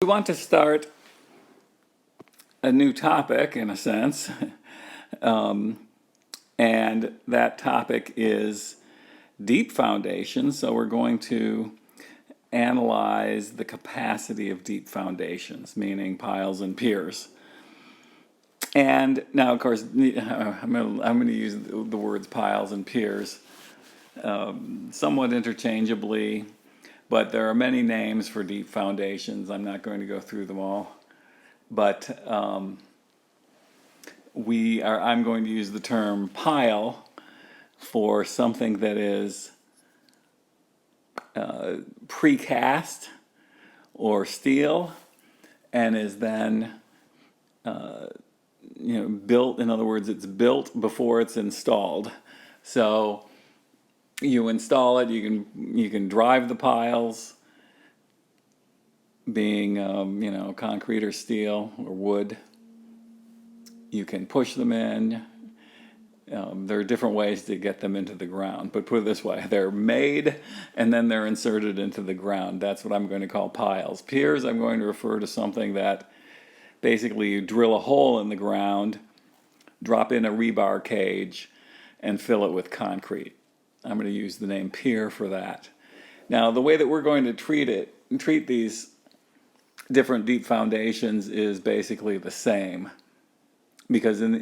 want to start a new topic, in a sense, and that topic is deep foundations. So we're going to analyze the capacity of deep foundations, meaning piles and piers. And now, of course, I'm going to use the words piles and piers somewhat interchangeably, but there are many names for deep foundations. I'm not going to go through them all, but I'm going to use the term pile for something that is precast or steel and is then built. In other words, it's built before it's installed. So you install it. You can drive the piles, being concrete or steel or wood. You can push them in. There are different ways to get them into the ground, but put it this way, they're made and then they're inserted into the ground. That's what I'm going to call piles. Piers, I'm going to refer to something that basically you drill a hole in the ground, drop in a rebar cage, and fill it with concrete. I'm going to use the name pier for that. Now, the way that we're going to treat these different deep foundations is basically the same, because in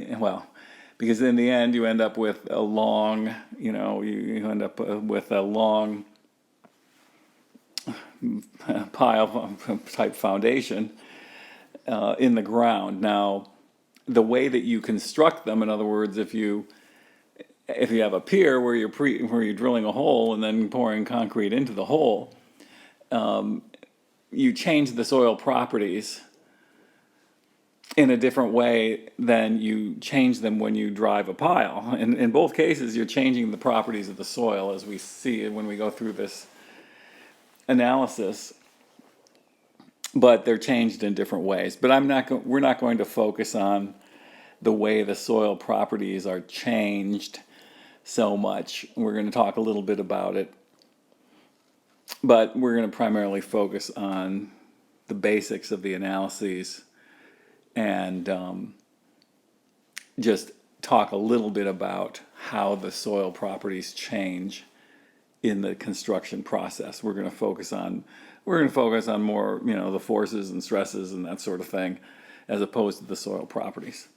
the end you end up with a long, you end up with a long pile type foundation in the ground. Now, the way that you construct them, in other words, if you have a pier where you're drilling a hole and then pouring concrete into the hole, you change the soil properties in a different way than you change them when you drive a pile. In both cases, you're changing the properties of the soil, as we see when we go through this analysis, but they're changed in different ways. But we're not going to focus on the way the soil properties are changed so much. We're going to talk a little bit about it, but we're going to primarily focus on the basics of the analyses and just talk a little bit about how the soil properties change in the construction process. We're going to focus on more, the forces and stresses and that sort of thing, as opposed to the soil properties.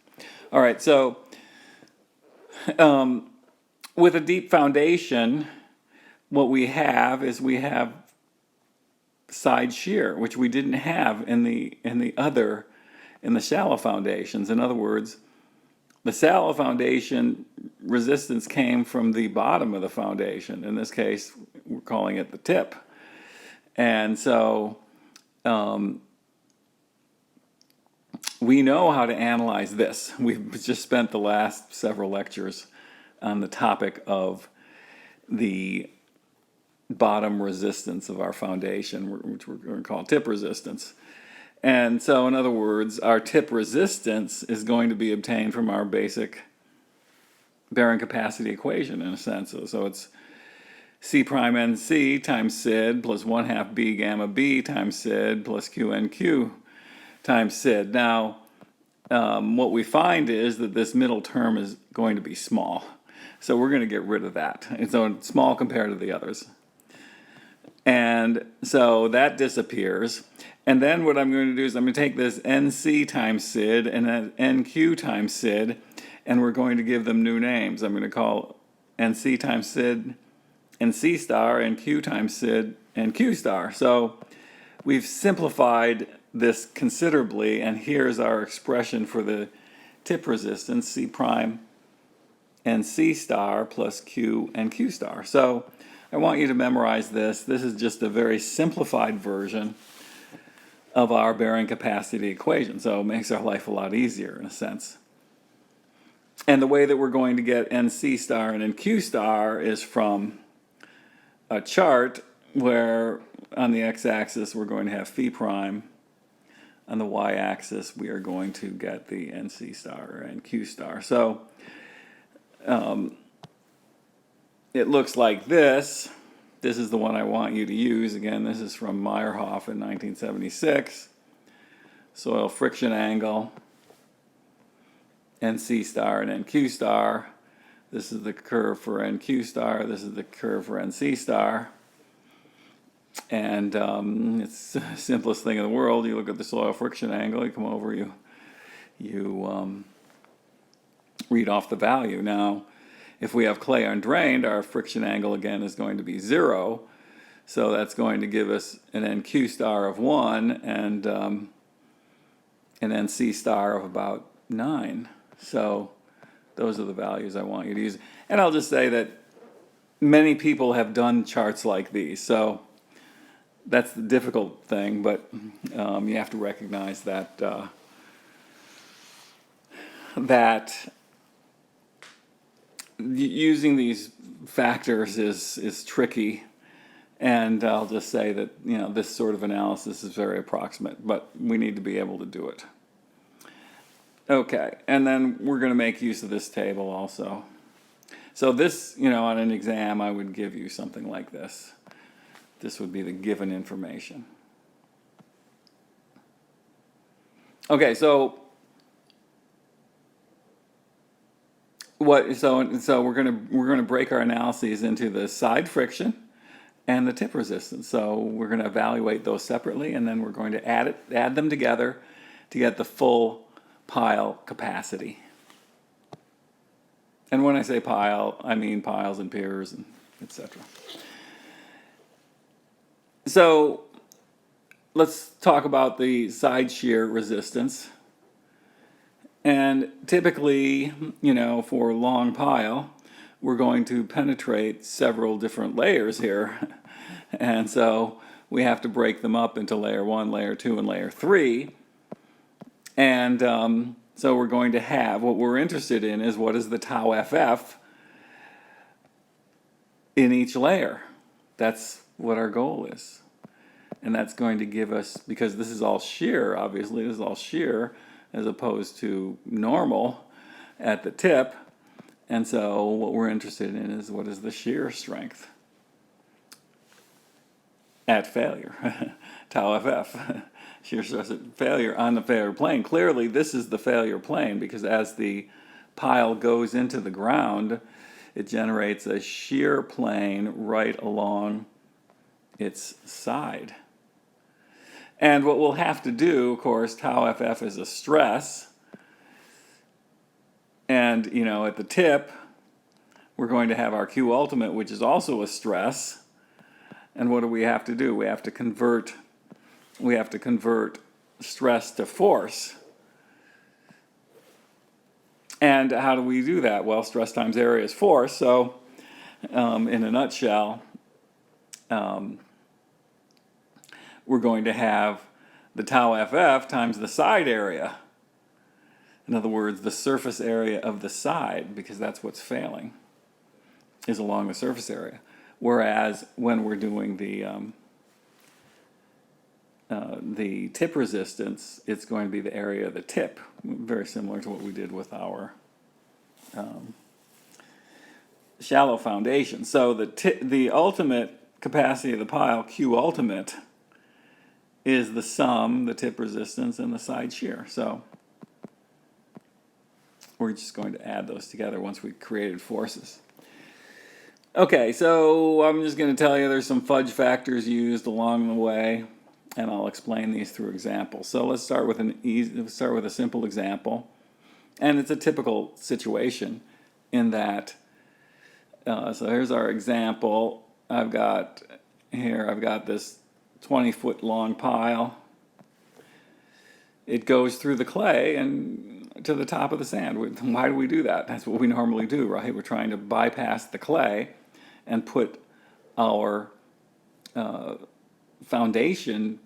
All right, so with a deep foundation, what we have side shear, which we didn't have in the shallow foundations. In other words, the shallow foundation resistance came from the bottom of the foundation. In this case, we're calling it the tip. And so we know how to analyze this. We've just spent the last several lectures on the topic of the bottom resistance of our foundation, which we're going to call tip resistance. And so, in other words, our tip resistance is going to be obtained from our basic bearing capacity equation, in a sense. So it's C prime NC times SID plus 1/2 B gamma B times SID plus QNQ times SID. Now, what we find is that this middle term is going to be small. So we're going to get rid of that. And so it's small compared to the others. And so that disappears. And then what I'm going to do is I'm going to take this NC times SID and then NQ times SID, and we're going to give them new names. I'm going to call NC times SID NC star, and Q times SID NQ star. So we've simplified this considerably, and here's our expression for the tip resistance, C prime NC star plus Q and Q star. So I want you to memorize this. This is just a very simplified version of our bearing capacity equation. So it makes our life a lot easier, in a sense. And the way that we're going to get NC star and NQ star is from a chart where on the x-axis we're going to have phi prime. On the y-axis we are going to get the NC star and Q star. So it looks like this. This is the one I want you to use. Again, this is from Meyerhoff in 1976. soil friction angle, NC star and NQ star. This is the curve for NQ star. This is the curve for NC star. And it's the simplest thing in the world. You look at the soil friction angle, you come over, you read off the value. Now, if we have clay undrained, our friction angle again is going to be 0. So that's going to give us an NQ star of 1 and an NC star of about 9. So those are the values I want you to use. And I'll just say that many people have done charts like these. So that's the difficult thing, but you have to recognize that using these factors is tricky. And I'll just say that, you know, this sort of analysis is very approximate, but we need to be able to do it. Okay, and then we're going to make use of this table also. So this, you know, on an exam, I would give you something like this. This would be the given information. Okay, so so we're gonna break our analyses into the side friction and the tip resistance. So we're going to evaluate those separately, and then we're going to add them together to get the full pile capacity. And when I say pile, I mean piles and piers and etc. So let's talk about the side shear resistance. And typically, you know, for a long pile, we're going to penetrate several different layers here. And so we have to break them up into layer 1, layer 2, and layer 3. And so we're going to have, what we're interested in is what is the tau FF in each layer. That's what our goal is. And that's going to give us, because this is all shear, obviously, this is all shear as opposed to normal at the tip. And so what we're interested in is what is the shear strength at failure, tau FF, shear stress at failure on the failure plane. Clearly, this is the failure plane because as the pile goes into the ground, it generates a shear plane right along its side. And what we'll have to do, of course, tau FF is a stress. And, you know, at the tip, we're going to have our Q ultimate, which is also a stress. And what do we have to do? We have to convert stress to force. And how do we do that? Well, stress times area is force. So, in a nutshell, we're going to have the tau FF times the side area. In other words, the surface area of the side, because that's what's failing, is along the surface area. Whereas when we're doing the tip resistance, it's going to be the area of the tip, very similar to what we did with our shallow foundation. So the ultimate capacity of the pile, Q ultimate, is the sum, the tip resistance, and the side shear. So we're just going to add those together once we created forces. Okay, so I'm just going to tell you there's some fudge factors used along the way, and I'll explain these through examples. So let's start with a simple example, and it's a typical situation in that. So here's our example. I've got this 20-foot long pile. It goes through the clay and to the top of the sand. Why do we do that? That's what we normally do, right? We're trying to bypass the clay and put our foundation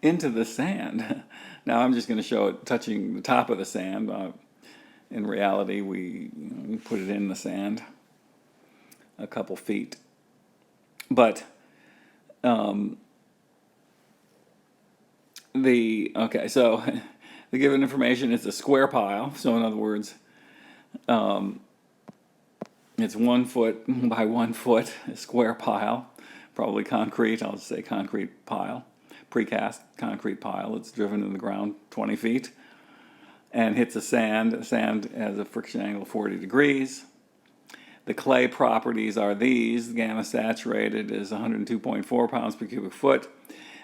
into the sand. Now I'm just going to show it touching the top of the sand. In reality, we put it in the sand a couple feet. But so the given information is a square pile. So in other words, it's 1 foot by 1 foot, a square pile, probably concrete. I'll just say concrete pile. precast concrete pile that's driven in the ground 20 feet and hits a sand. Sand has a friction angle of 40 degrees. The clay properties are these. The gamma saturated is 102.4 pounds per cubic foot.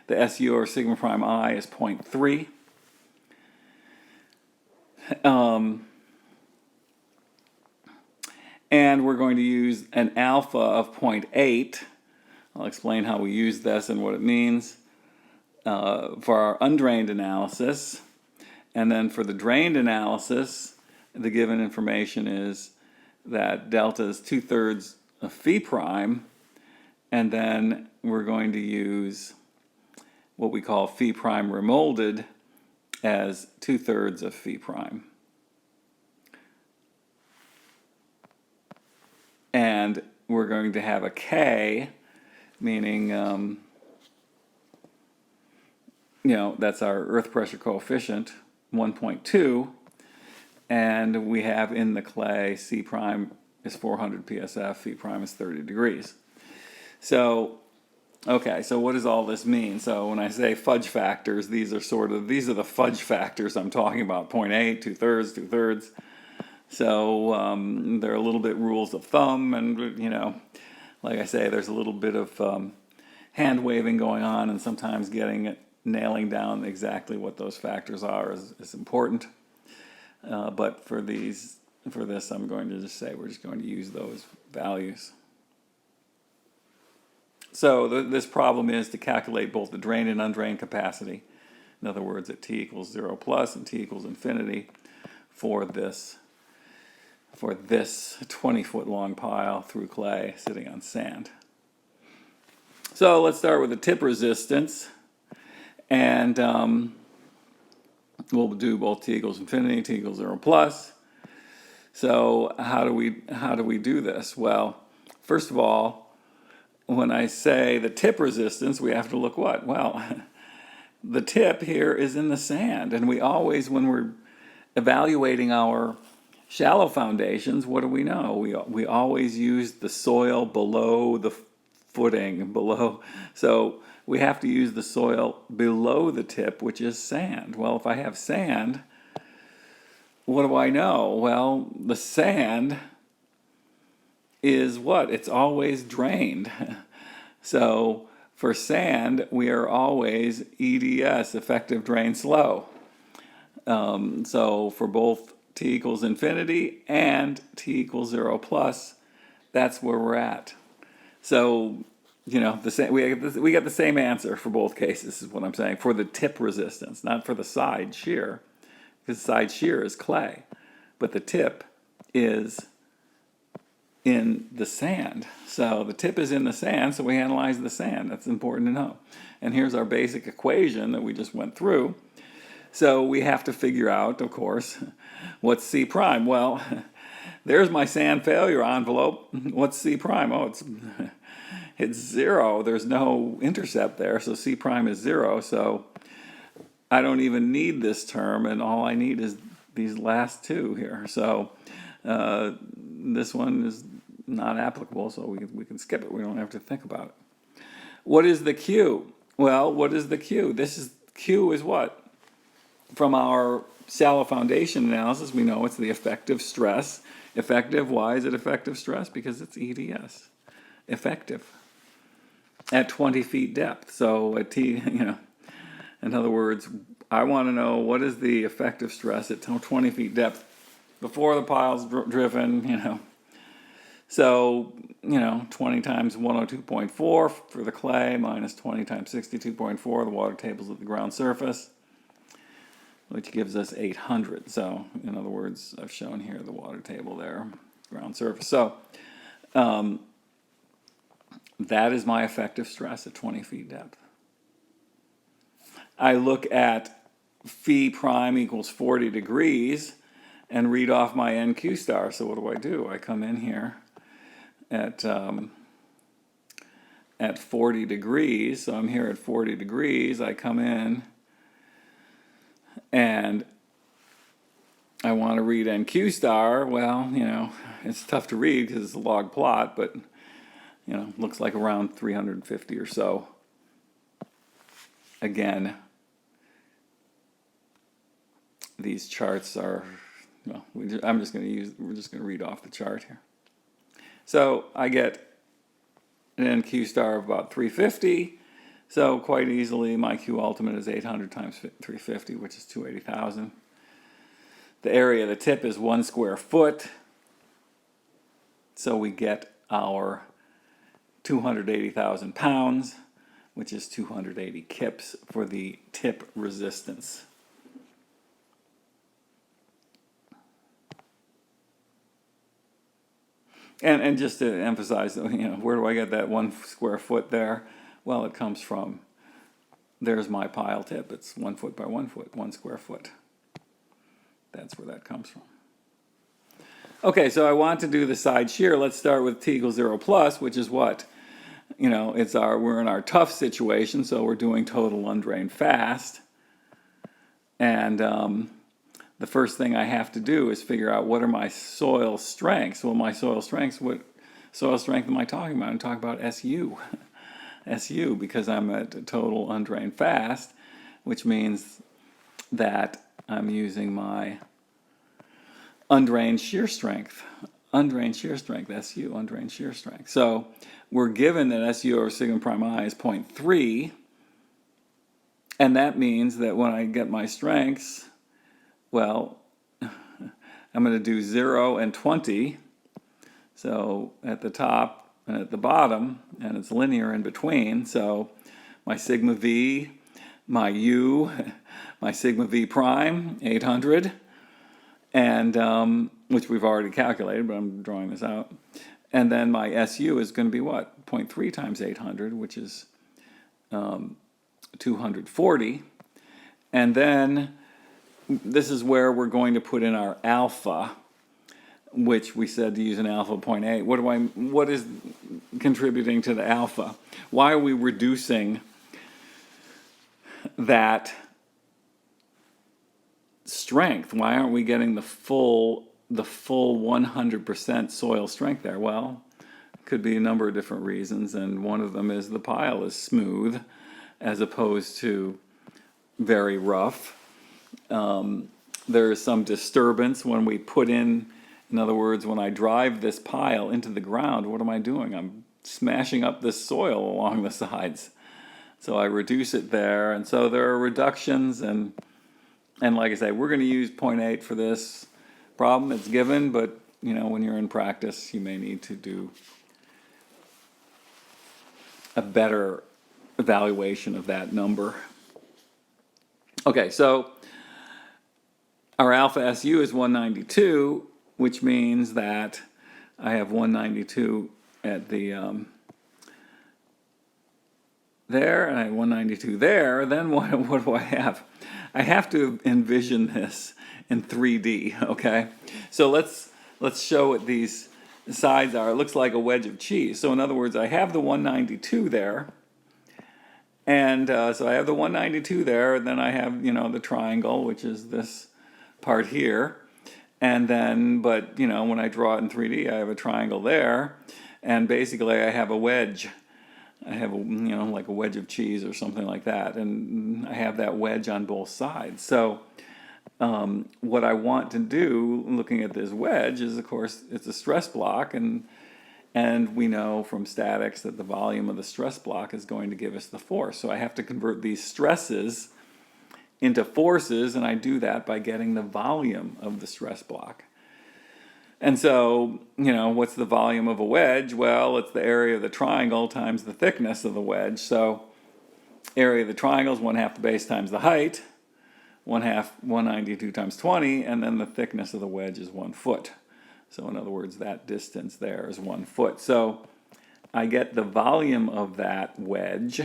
The SU, or sigma prime I, is 0.3. And we're going to use an alpha of 0.8. I'll explain how we use this and what it means for our undrained analysis. And then for the drained analysis, the given information is that delta is 2/3 of phi prime, and then we're going to use what we call phi prime remolded as 2/3 of phi prime. And we're going to have a K, meaning, that's our earth pressure coefficient, 1.2. And we have in the clay, C prime is 400 psf, phi prime is 30 degrees. So, okay, so what does all this mean? So when I say fudge factors, these are the fudge factors I'm talking about, 0.8, 2/3, 2/3. So there are a little bit rules of thumb, and like I say, there's a little bit of hand waving going on, and sometimes nailing down exactly what those factors are is important. But for this, I'm going to just say we're just going to use those values. So this problem is to calculate both the drained and undrained capacity. In other words, at t equals 0 plus and t equals infinity for this 20-foot long pile through clay sitting on sand. So let's start with the tip resistance, and we'll do both t equals infinity, t equals 0 plus. So how do we do this? Well, first of all, when I say the tip resistance, we have to look what? Well, the tip here is in the sand, and we always, when we're evaluating our shallow foundations, what do we know? We always use the soil below the footing, so we have to use the soil below the tip, which is sand. Well, if I have sand, what do I know? Well, the sand is what? It's always drained. So for sand, we are always EDS, effective drain slow. So for both t equals infinity and t equals 0 plus, that's where we're at. So, we get the same answer for both cases, is what I'm saying, for the tip resistance, not for the side shear, because side shear is clay, but the tip is in the sand. So the tip is in the sand, so we analyze the sand. That's important to know. And here's our basic equation that we just went through. So we have to figure out, of course, what's C prime. Well, there's my sand failure envelope. What's C prime? Oh, it's 0. There's no intercept there, so C prime is 0. So I don't even need this term, and all I need is these last two here. So this one is not applicable, so we can skip it. We don't have to think about it. What is the Q? Well, what is the Q? Q is what? From our shallow foundation analysis, we know it's the effective stress. Effective, why is it effective stress? Because it's EDS, effective, at 20 feet depth. So at in other words, I want to know what is the effective stress at 20 feet depth before the pile's driven, So, 20 times 102.4 for the clay minus 20 times 62.4, the water table's at the ground surface, which gives us 800. So, in other words, I've shown here the water table there, ground surface. So, that is my effective stress at 20 feet depth. I look at phi prime equals 40 degrees and read off my NQ star. So what do? I come in here at 40 degrees. So I'm here at 40 degrees. I come in and I want to read NQ star. Well, it's tough to read because it's a log plot, but looks like around 350 or so. again, these charts are, well, we're just going to read off the chart here. So I get an NQ star of about 350. So quite easily, my Q ultimate is 800 times 350, which is 280,000. The area of the tip is 1 square foot. So we get our 280,000 pounds, which is 280 kips for the tip resistance. And just to emphasize, where do I get that 1 square foot there? Well, it comes from, there's my pile tip. It's 1 foot by 1 foot, 1 square foot. That's where that comes from. Okay, so I want to do the side shear. Let's start with t equals 0 plus, which is what? We're in our tough situation, so we're doing total undrained fast. And the first thing I have to do is figure out what are my soil strengths. Well, my soil strengths, what soil strength am I talking about? I'm talking about SU. SU, because I'm at total undrained fast, which means that I'm using my undrained shear strength. Undrained shear strength, SU, undrained shear strength. So we're given that SU over sigma prime I is 0.3, and that means that when I get my strengths, well, I'm going to do 0 and 20, so at the top and at the bottom, and it's linear in between, so my sigma V, my U, my sigma V prime, 800, and which we've already calculated, but I'm drawing this out. And then my SU is going to be what? 0.3 times 800, which is 240. And then this is where we're going to put in our alpha, which we said to use an alpha of 0.8. What is contributing to the alpha? Why are we reducing that strength? Why aren't we getting the full 100% soil strength there? Well, it could be a number of different reasons, and one of them is the pile is smooth as opposed to very rough. There is some disturbance when we put in other words, when I drive this pile into the ground, what am I doing? I'm smashing up this soil along the sides. So I reduce it there, and so there are reductions, and like I say, we're going to use 0.8 for this problem. It's given, but when you're in practice, you may need to do a better evaluation of that number. Okay, so our alpha SU is 192, which means that I have 192 at the there, and I have 192 there. Then what do I have? I have to envision this in 3D, okay? So let's show what these sides are. It looks like a wedge of cheese. So in other words, I have the 192 there, and so I have the 192 there, and then I have, the triangle, which is this part here. And then, but, when I draw it in 3D, I have a triangle there, and basically I have a wedge. I have, like a wedge of cheese or something like that, and I have that wedge on both sides. So what I want to do, looking at this wedge, is, of course, it's a stress block, and we know from statics that the volume of the stress block is going to give us the force. So I have to convert these stresses into forces, and I do that by getting the volume of the stress block. And so, what's the volume of a wedge? Well, it's the area of the triangle times the thickness of the wedge. So area of the triangle is 1/2 the base times the height, 1/2 192 times 20, and then the thickness of the wedge is 1 foot. So in other words, that distance there is 1 foot. So I get the volume of that wedge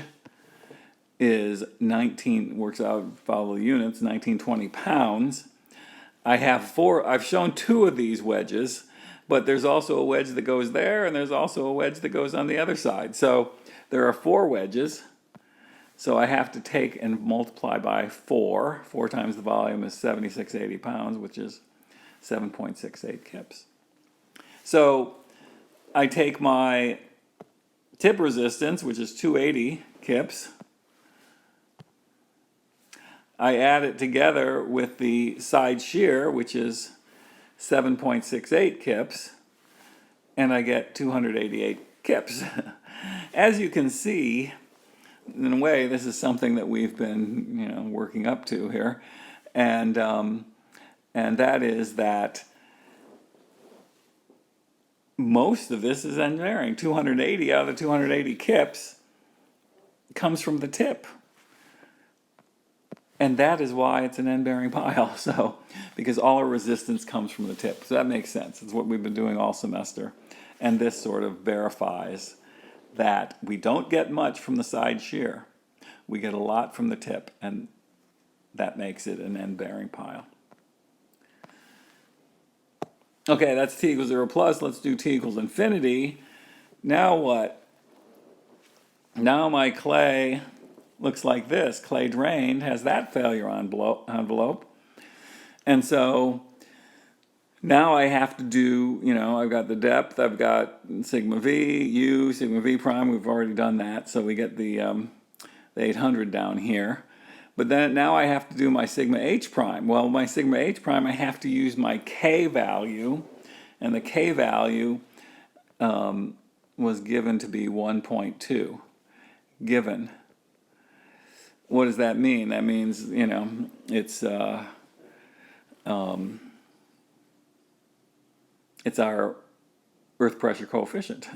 is 19, works out, follow the units, 1920 pounds. I've shown 2 of these wedges, but there's also a wedge that goes there, and there's also a wedge that goes on the other side. So there are 4 wedges. So I have to take and multiply by 4. 4 times the volume is 7680 pounds, which is 7.68 kips. So I take my tip resistance, which is 280 kips, I add it together with the side shear, which is 7.68 kips, and I get 288 kips. As you can see, in a way, this is something that we've been, working up to here, and that is that most of this is engineering. 280 out of the 280 kips comes from the tip. And that is why it's an end-bearing pile. So, because all our resistance comes from the tip. So that makes sense. It's what we've been doing all semester. And this sort of verifies that we don't get much from the side shear. We get a lot from the tip, and that makes it an end-bearing pile. Okay, that's t equals 0 plus. Let's do t equals infinity. Now what? Now my clay looks like this. Clay drained has that failure envelope. And so now I have to do, I've got the depth, I've got sigma v, u, sigma v prime. We've already done that. So we get the 800 down here. But then now I have to do my sigma h prime. Well, my sigma h prime, I have to use my k value. And the k value was given to be 1.2. Given. What does that mean? That means, it's our earth pressure coefficient.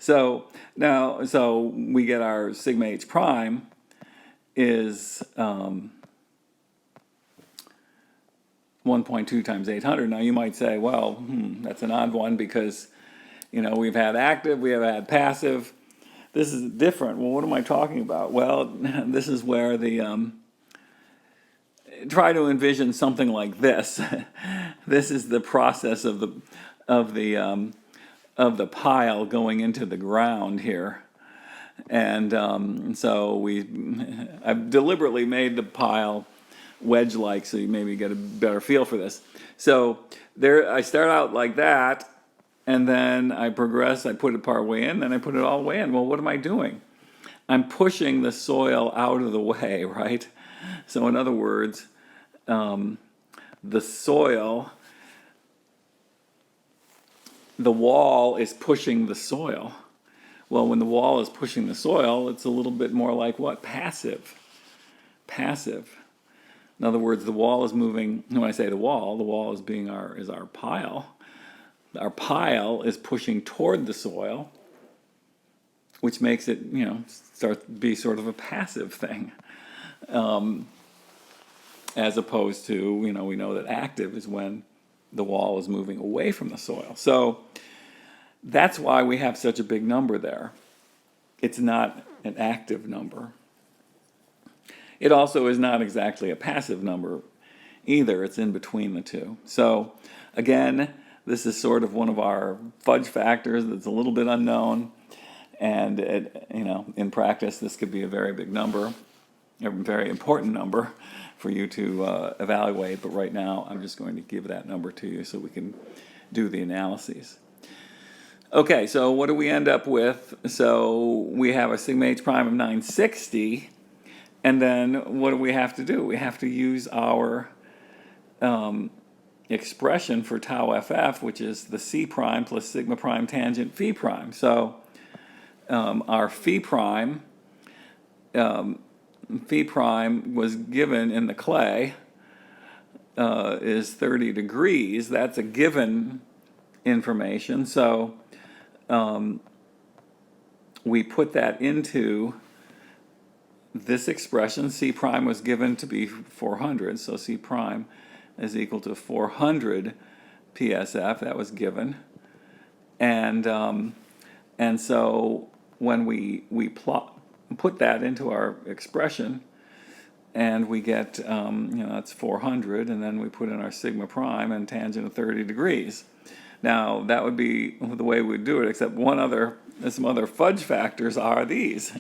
So we get our sigma h prime is 1.2 times 800. Now you might say, well, that's an odd one because, we've had active, we have had passive. This is different. Well, what am I talking about? Well, this is where try to envision something like this. This is the process of the pile going into the ground here. And so I've deliberately made the pile wedge-like so you maybe get a better feel for this. So I start out like that, and then I progress, I put it part way in, then I put it all the way in. Well, what am I doing? I'm pushing the soil out of the way, right? So in other words, the soil, the wall is pushing the soil. Well, when the wall is pushing the soil, it's a little bit more like what? Passive. Passive. In other words, the wall is moving. When I say the wall is our pile. Our pile is pushing toward the soil, which makes it, start to be sort of a passive thing. As opposed to, we know that active is when the wall is moving away from the soil. So that's why we have such a big number there. It's not an active number. It also is not exactly a passive number either. It's in between the two. So again, this is sort of one of our fudge factors that's a little bit unknown. And in practice, this could be a very big number, a very important number for you to evaluate. But right now, I'm just going to give that number to you so we can do the analyses. Okay, so what do we end up with? So we have a sigma h prime of 960. And then what do we have to do? We have to use our expression for tau ff, which is the c prime plus sigma prime tangent phi prime. So our phi prime was given in the clay is 30 degrees. That's a given information. So we put that into this expression. C prime was given to be 400, so C prime is equal to 400 PSF. That was given, and so when we put that into our expression, and we get that's 400, and then we put in our sigma prime and tangent of 30 degrees. Now that would be the way we'd do it, except some other fudge factors are these.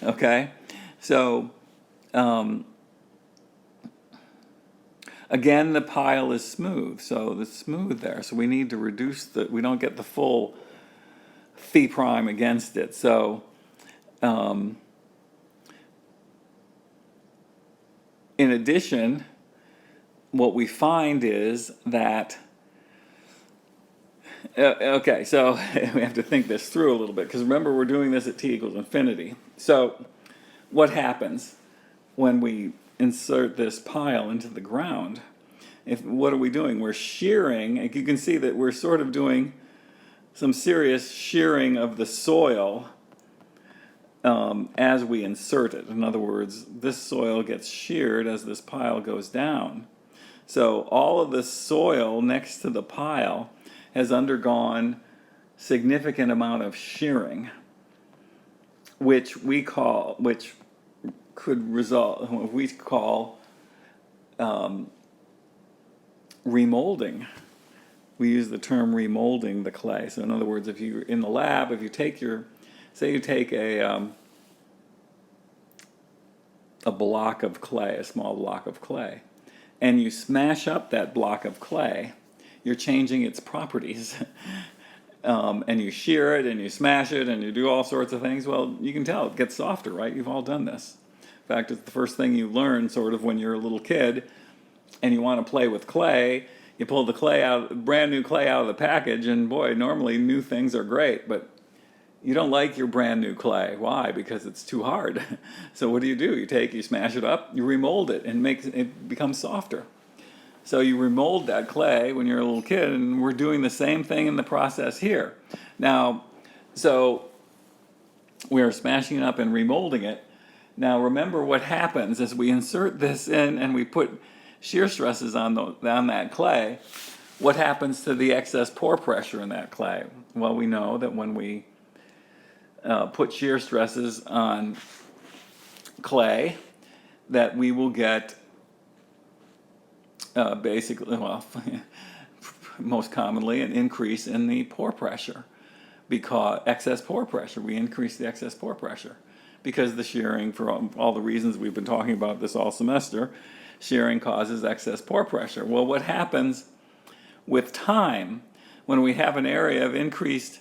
Okay. So, again, the pile is smooth, so it's smooth there. So we need to reduce we don't get the full phi prime against it. So, in addition, what we find is that, okay, so we have to think this through a little bit, because remember, we're doing this at t equals infinity. So what happens when we insert this pile into the ground? What are we doing? We're shearing. You can see that we're sort of doing some serious shearing of the soil as we insert it. In other words, this soil gets sheared as this pile goes down. So all of the soil next to the pile has undergone significant amount of shearing, which could result, we call remolding. We use the term remolding the clay. So in other words, if you in the lab, if you take say you take a block of clay, a small block of clay, and you smash up that block of clay, you're changing its properties. And you shear it and you smash it and you do all sorts of things. Well, you can tell it gets softer, right? You've all done this. In fact, it's the first thing you learn sort of when you're a little kid and you want to play with clay. You pull the clay out, brand new clay out of the package, and boy, normally new things are great, but you don't like your brand new clay. Why? Because it's too hard. So what do? You smash it up, you remold it, and it becomes softer. So you remold that clay when you're a little kid, and we're doing the same thing in the process here. Now, so we are smashing it up and remolding it. Now remember what happens as we insert this in and we put shear stresses on that clay. What happens to the excess pore pressure in that clay? Well, we know that when we put shear stresses on clay, that we will get basically, well, most commonly an increase in the pore pressure, because excess pore pressure. We increase the excess pore pressure because the shearing, for all the reasons we've been talking about this all semester, shearing causes excess pore pressure. Well, what happens with time when we have an area of increased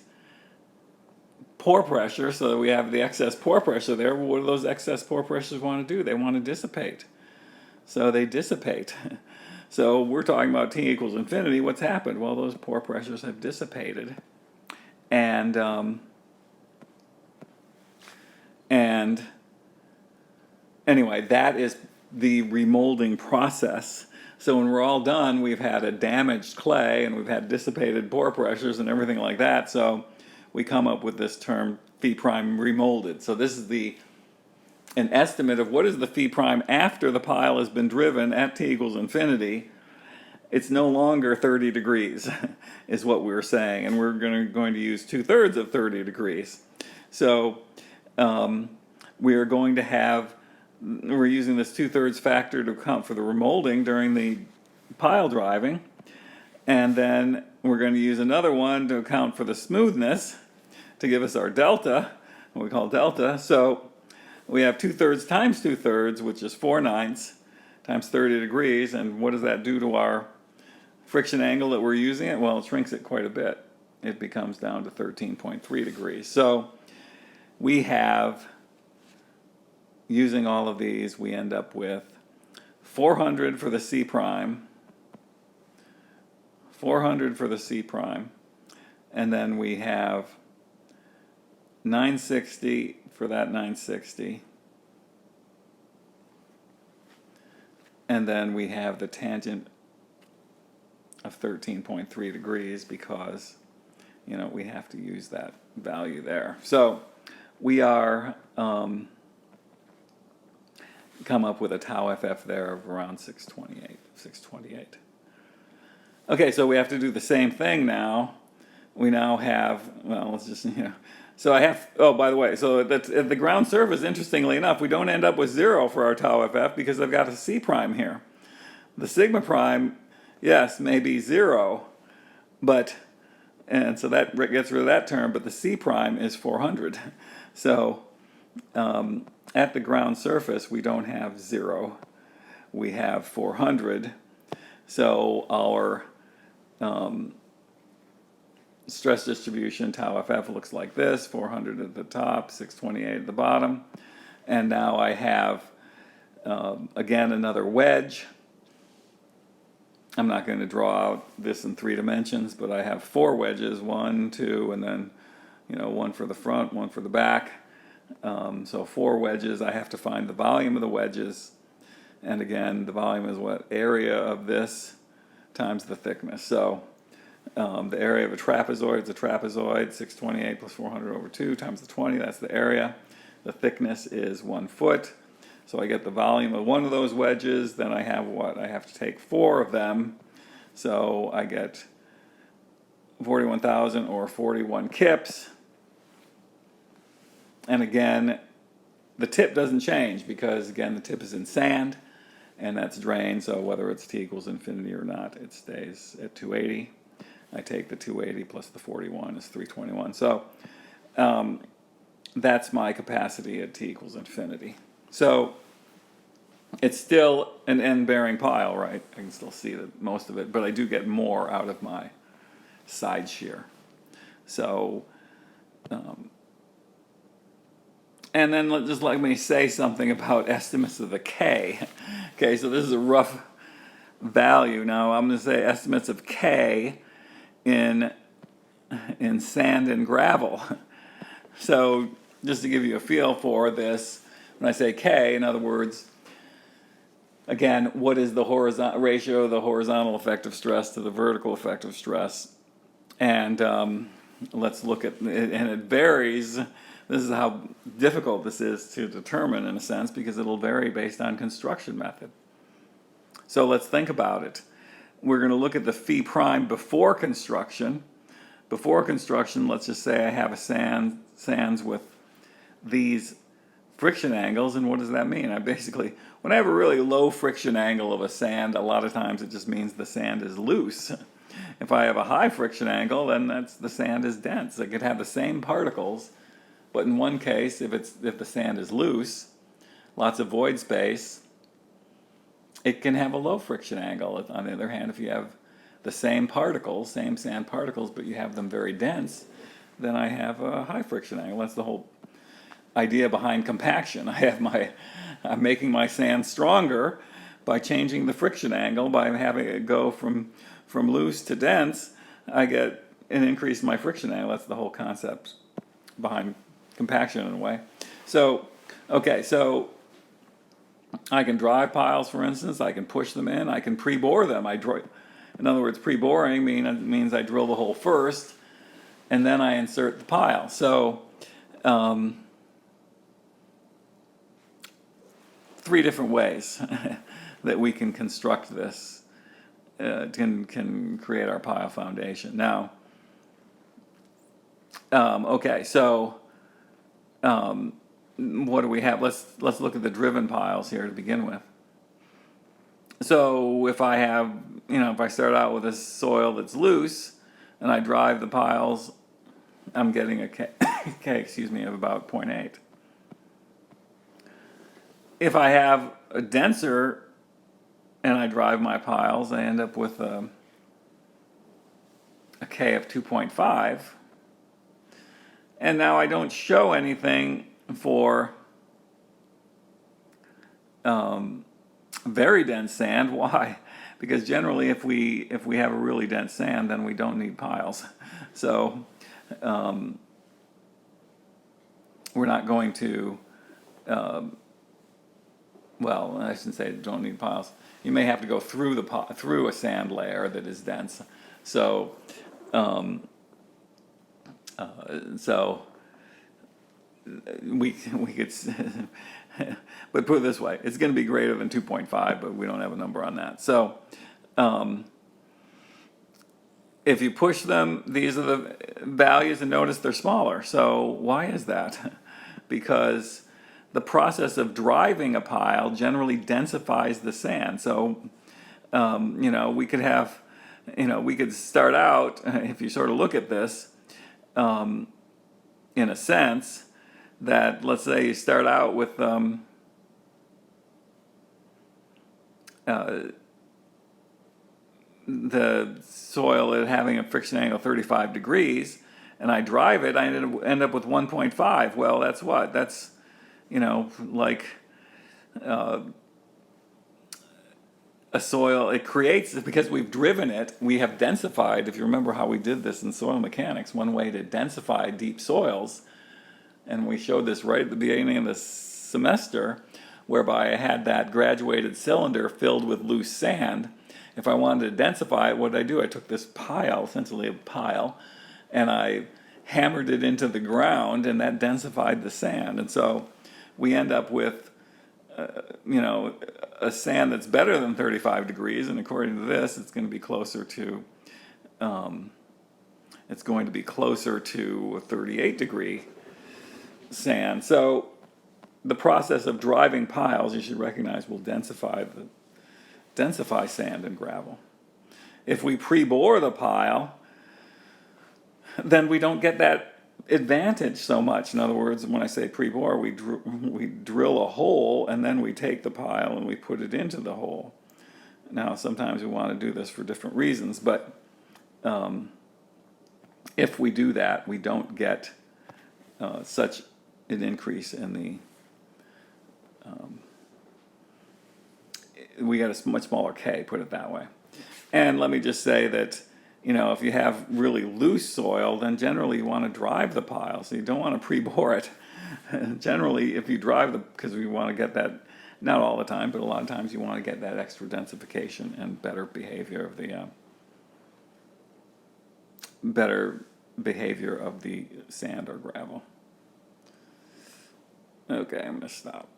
pore pressure, so that we have the excess pore pressure there? Well, what do those excess pore pressures want to do? They want to dissipate. So they dissipate. So we're talking about t equals infinity. What's happened? Well, those pore pressures have dissipated. And anyway, that is the remolding process. So when we're all done, we've had a damaged clay and we've had dissipated pore pressures and everything like that. So we come up with this term phi prime remolded. So this is an estimate of what is the phi prime after the pile has been driven at t equals infinity. It's no longer 30 degrees, is what we were saying, and we're going to use 2/3 of 30 degrees. So we are going to have, we're using this 2/3 factor to account for the remolding during the pile driving, and then we're going to use another one to account for the smoothness to give us our delta, what we call delta. So we have 2/3 times 2/3, which is 4/9 times 30 degrees, and what does that do to our friction angle that we're using it? Well, it shrinks it quite a bit. It becomes down to 13.3 degrees. So we have, using all of these, we end up with 400 for the C prime, 400 for the C prime, and then we have 960 for that 960, and then we have the tangent of 13.3 degrees because, we have to use that value there. So we are come up with a tau FF there of around 628. Okay, so we have to do the same thing now. We now have, well, let's just, so I have, oh, by the way, so that's, at the ground surface, interestingly enough, we don't end up with 0 for our tau FF because I've got a C prime here. The sigma prime, yes, may be 0, and so that gets rid of that term, but the C prime is 400. So at the ground surface, we don't have 0. We have 400. So our stress distribution, tau FF, looks like this: 400 at the top, 628 at the bottom. And now I have Again, another wedge. I'm not going to draw out this in 3 dimensions, but I have 4 wedges, 1, 2, and then, one for the front, one for the back. So 4 wedges. I have to find the volume of the wedges. And again, the volume is what? Area of this times the thickness. So the area of a trapezoid is a trapezoid, 628 plus 400 over 2 times the 20, that's the area. The thickness is 1 foot. So I get the volume of one of those wedges, then I have what? I have to take 4 of them. So I get 41,000 or 41 kips. And again, the tip doesn't change because, again, the tip is in sand and that's drained. So whether it's t equals infinity or not, it stays at 280. I take the 280 plus the 41 is 321. So that's my capacity at t equals infinity. So it's still an end-bearing pile, right? I can still see most of it, but I do get more out of my side shear. So, and then just let me say something about estimates of the K. Okay, so this is a rough value. Now I'm going to say estimates of K in sand and gravel. So just to give you a feel for this, when I say K, in other words, again, what is the horizontal ratio of the horizontal effective stress to the vertical effective stress? And let's look at it, and it varies. This is how difficult this is to determine in a sense because it'll vary based on construction method. So let's think about it. We're going to look at the phi prime before construction. Before construction, let's just say I have a sands with these friction angles, and what does that mean? When I have a really low friction angle of a sand, a lot of times it just means the sand is loose. If I have a high friction angle, then the sand is dense. I could have the same particles, but in one case, if the sand is loose, lots of void space, it can have a low friction angle. On the other hand, if you have the same particles, same sand particles, but you have them very dense, then I have a high friction angle. That's the whole idea behind compaction. I'm making my sand stronger by changing the friction angle, by having it go from loose to dense. I get an increase in my friction angle. That's the whole concept behind compaction in a way. So, okay, so I can drive piles, for instance. I can push them in. I can pre-bore them. In other words, pre-boring means I drill the hole first, and then I insert the pile. So, 3 different ways that we can construct this, can create our pile foundation. Now, okay, so what do we have? Let's look at the driven piles here to begin with. So if I have, if I start out with a soil that's loose and I drive the piles, I'm getting a K, of about 0.8. If I have a denser and I drive my piles, I end up with a K of 2.5. And now I don't show anything for very dense sand. Why? Because generally if we have a really dense sand, then we don't need piles. So we're not going to, well, I shouldn't say don't need piles. You may have to go through through a sand layer that is dense. So we could, but put it this way, it's going to be greater than 2.5, but we don't have a number on that. So if you push them, these are the values, and notice they're smaller. So why is that? Because the process of driving a pile generally densifies the sand. So we could have, we could start out, if you sort of look at this, in a sense, that let's say you start out with the soil having a friction angle 35 degrees, and I drive it, I end up with 1.5. Well, that's what? That's, like a soil, it creates, because we've driven it, we have densified. If you remember how we did this in soil mechanics, one way to densify deep soils, and we showed this right at the beginning of the semester, whereby I had that graduated cylinder filled with loose sand. If I wanted to densify it, what did I do? I took this pile, essentially a pile, and I hammered it into the ground, and that densified the sand. And so we end up with a sand that's better than 35 degrees, and according to this, it's going to be closer to a 38 degree sand. So the process of driving piles, you should recognize, will densify sand and gravel. If we pre-bore the pile, then we don't get that advantage so much. In other words, when I say pre-bore, we drill a hole and then we take the pile and we put it into the hole. Now, sometimes we want to do this for different reasons, but if we do that, we don't get such an increase in the we get a much smaller K, put it that way. And let me just say that, if you have really loose soil, then generally you want to drive the pile, so you don't want to pre-bore it. Generally, if you drive because we want to get that, not all the time, but a lot of times you want to get that extra densification and better behavior of the sand or gravel. Okay, I'm going to stop.